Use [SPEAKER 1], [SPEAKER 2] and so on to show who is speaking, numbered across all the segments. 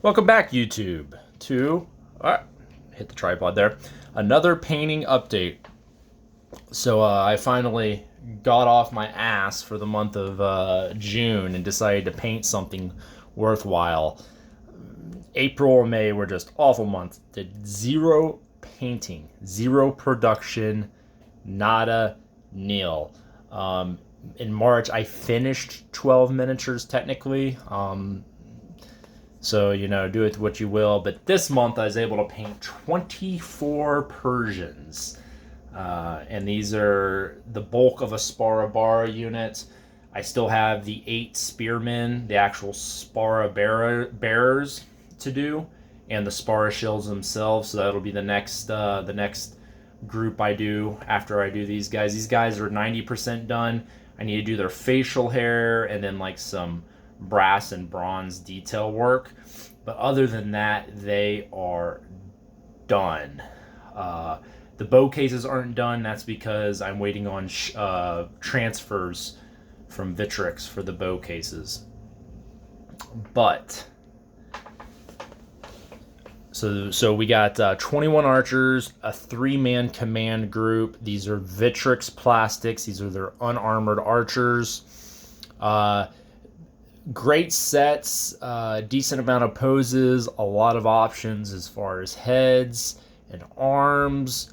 [SPEAKER 1] Welcome back, YouTube, to hit the tripod there. Another painting update. So I finally got off my ass for the month of June and decided to paint something worthwhile. April and May were just awful months. Did zero painting, zero production, nada, nil. In March, I finished 12 miniatures technically. So, do with what you will. But this month I was able to paint 24 Persians. And these are the bulk of a Spara unit. I still have the 8 spearmen, the actual Spara bearers to do, and the Spara shields themselves. So that'll be the next group I do after I do these guys. These guys are 90% done. I need to do their facial hair and then like some brass and bronze detail work. But other than that, they are done. The bow cases aren't done. That's because I'm waiting on transfers from Vitrix for the bow cases. But so we got 21 archers, a 3-man command group. These are Vitrix plastics. These are their unarmored archers. Great sets, decent amount of poses, a lot of options as far as heads and arms.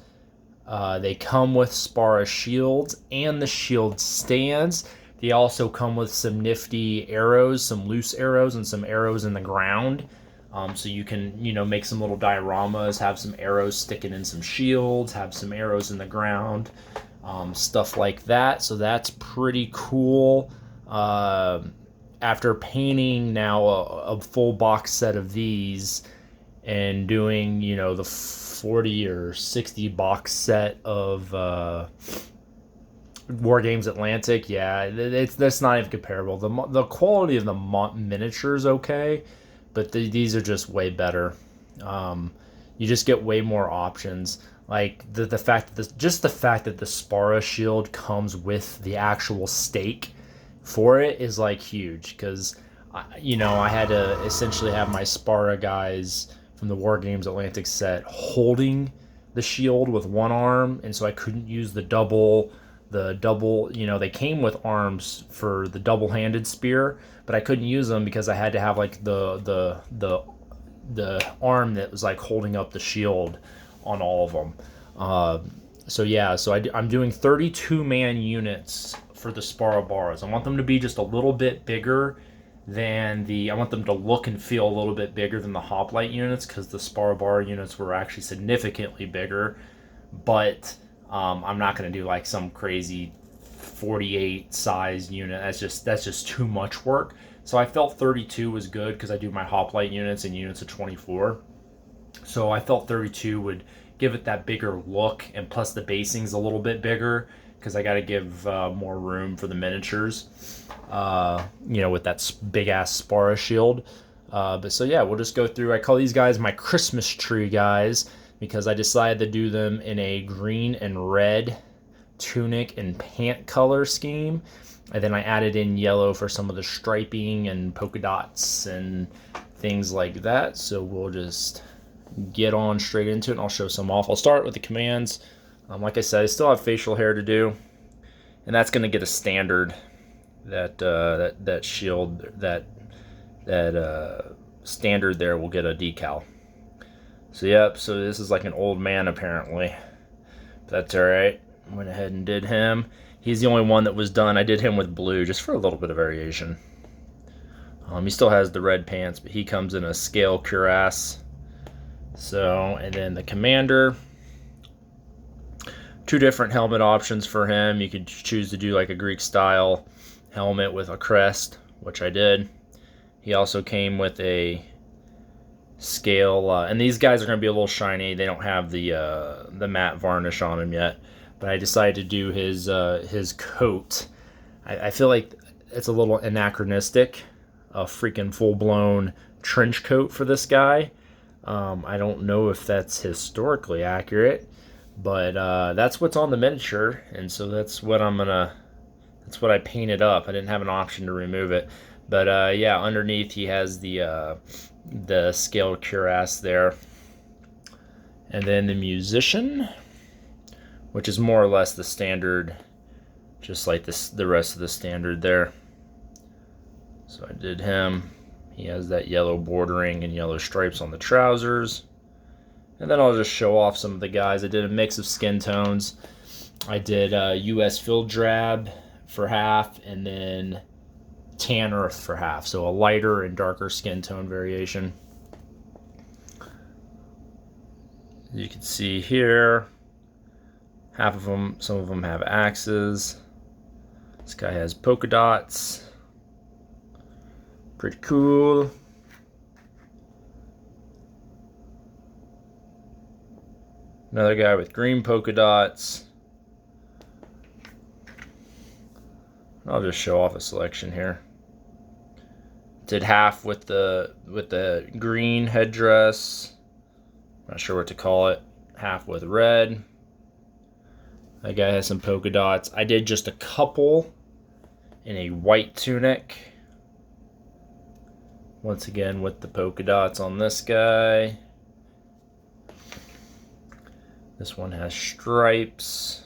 [SPEAKER 1] They come with Spara shields and the shield stands. They also come with some nifty arrows, some loose arrows, and some arrows in the ground. So you can, make some little dioramas, have some arrows sticking in some shields, have some arrows in the ground, stuff like that. So that's pretty cool. After painting now a full box set of these and doing, the 40 or 60 box set of War Games Atlantic, yeah, that's not even comparable. The quality of the miniature is okay, but these are just way better. You just get way more options. Like the fact that the fact that the Spara shield comes with the actual stake for it is like huge, because I had to essentially have my Spara guys from the War Games Atlantic set holding the shield with one arm, and so I couldn't use the double. They came with arms for the double-handed spear, but I couldn't use them because I had to have like the arm that was like holding up the shield on all of them. I'm doing 32-man units for the Spara bars. I want them to be just a little bit bigger than I want them to look and feel a little bit bigger than the hoplite units, because the Spara bar units were actually significantly bigger. But I'm not going to do like some crazy 48 size unit. That's just too much work. So I felt 32 was good because I do my hoplite units in units of 24. So I felt 32 would give it that bigger look, and plus the basing's a little bit bigger because I got to give more room for the miniatures, with that big ass Spara shield. We'll just go through. I call these guys my Christmas tree guys because I decided to do them in a green and red tunic and pant color scheme. And then I added in yellow for some of the striping and polka dots and things like that. So we'll just get on straight into it, and I'll show some off. I'll start with the commands. Like I said, I still have facial hair to do, and that's going to get a standard. That shield, that standard there will get a decal. So this is like an old man apparently. That's all right. Went ahead and did him. He's the only one that was done. I did him with blue just for a little bit of variation. He still has the red pants, but he comes in a scale cuirass. And then the commander, 2 different helmet options for him. You could choose to do like a Greek style helmet with a crest, which I did. He also came with a scale, and these guys are going to be a little shiny. They don't have the matte varnish on them yet, but I decided to do his coat. I feel like it's a little anachronistic, a freaking full-blown trench coat for this guy. I don't know if that's historically accurate, but that's what's on the miniature, and so that's what I painted up. I didn't have an option to remove it. But yeah, underneath he has the scaled cuirass there, and then the musician, which is more or less the standard, just like this the rest of the standard there. So I did him. He has that yellow bordering and yellow stripes on the trousers. And then I'll just show off some of the guys. I did a mix of skin tones. I did US Field Drab for half, and then Tan Earth for half. So a lighter and darker skin tone variation. You can see here, half of them, some of them have axes. This guy has polka dots. Pretty cool. Another guy with green polka dots. I'll just show off a selection here. Did half with the green headdress. Not sure what to call it. Half with red. That guy has some polka dots. I did just a couple in a white tunic. Once again with the polka dots on this guy. This one has stripes.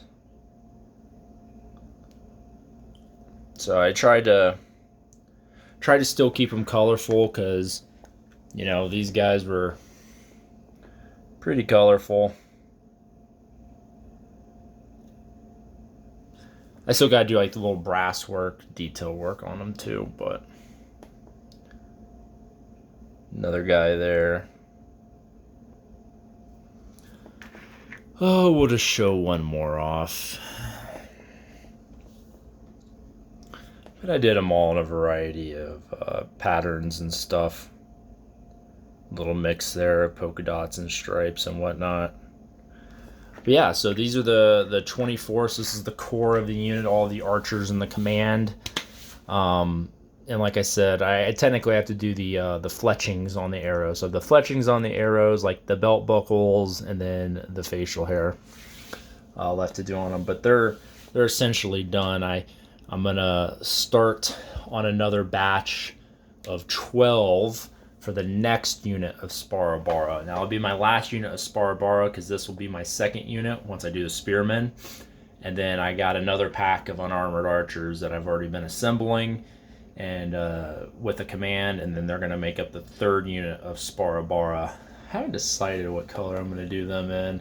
[SPEAKER 1] So I tried to still keep them colorful because, you know, these guys were pretty colorful. I still gotta do like the little brass work, detail work on them too, but another guy there. Oh, we'll just show one more off. But I did them all in a variety of patterns and stuff. A little mix there of polka dots and stripes and whatnot. But yeah, so these are the 24th. This is the core of the unit, all the archers and the command. And like I said, I technically have to do the fletchings on the arrows. So the fletchings on the arrows, like the belt buckles, and then the facial hair left to do on them. But they're essentially done. I'm gonna start on another batch of 12 for the next unit of Sparabara. Now it'll be my last unit of Sparabara because this will be my second unit once I do the spearmen. And then I got another pack of unarmored archers that I've already been assembling, and with a command, and then they're going to make up the third unit of Sparabara. I haven't decided what color I'm going to do them in.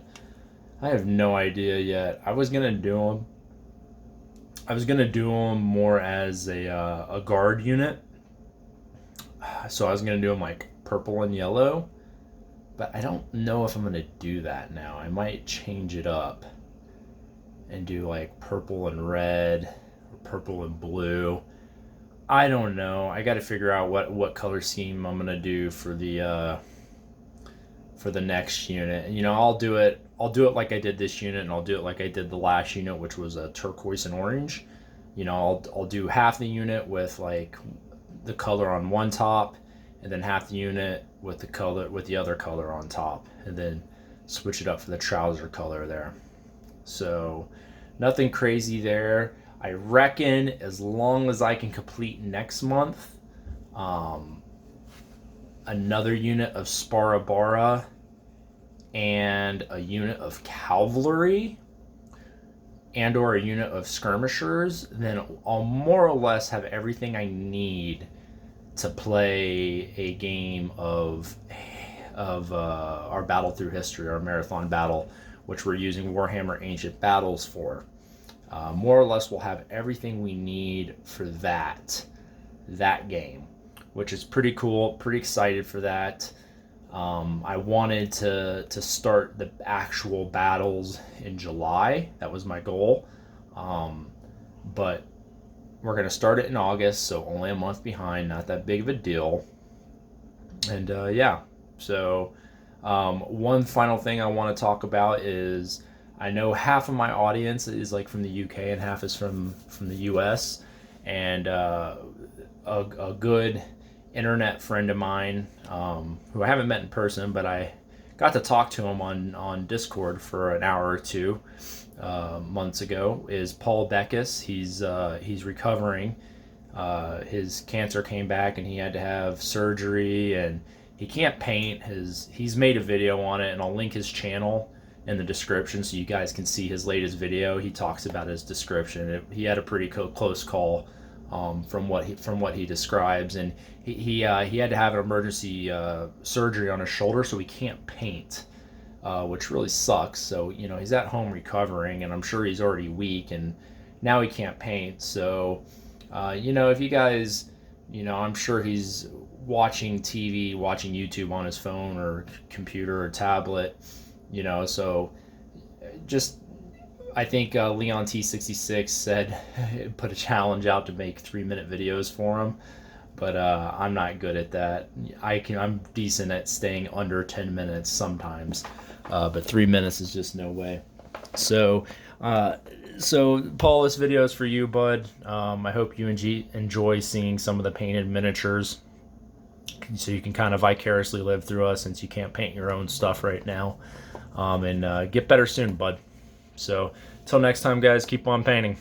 [SPEAKER 1] I have no idea yet. I was going to do them more as a guard unit. So I was going to do them like purple and yellow, but I don't know if I'm going to do that now. I might change it up and do like purple and red or purple and blue. I don't know. I got to figure out what color scheme I'm going to do for the next unit. And, you know, I'll do it like I did this unit, and I'll do it like I did the last unit, which was a turquoise and orange. You know, I'll do half the unit with like the color on one top, and then half the unit with the other color on top, and then switch it up for the trouser color there. So nothing crazy there. I reckon as long as I can complete next month another unit of Sparabara and a unit of cavalry and or a unit of skirmishers, then I'll more or less have everything I need to play a game of our battle through history, our marathon battle, which we're using Warhammer Ancient Battles for. More or less, we'll have everything we need for that game, which is pretty cool. Pretty excited for that. I wanted to start the actual battles in July. That was my goal. But we're going to start it in August, so only a month behind. Not that big of a deal. And yeah, so one final thing I want to talk about is I know half of my audience is like from the UK and half is from the US. And a good internet friend of mine, who I haven't met in person, but I got to talk to him on Discord for an hour or two months ago, is Paul Beckus. He's recovering His cancer came back and he had to have surgery, and he can't paint. He's made a video on it, and I'll link his channel in the description so you guys can see his latest video. He talks about his description. He had a pretty close call, from what he describes, and he had to have an emergency surgery on his shoulder, so he can't paint, which really sucks. So he's at home recovering, and I'm sure he's already weak, and now he can't paint. So if you guys, I'm sure he's watching TV, watching YouTube on his phone or computer or tablet, so just, I think Leon T66 said, put a challenge out to make 3-minute videos for him, but I'm not good at that. I'm decent at staying under 10 minutes sometimes, but 3 minutes is just no way. So Paul, this video is for you, bud. I hope you enjoy seeing some of the painted miniatures, so you can kind of vicariously live through us, since you can't paint your own stuff right now. And get better soon, bud. So, till next time, guys, keep on painting.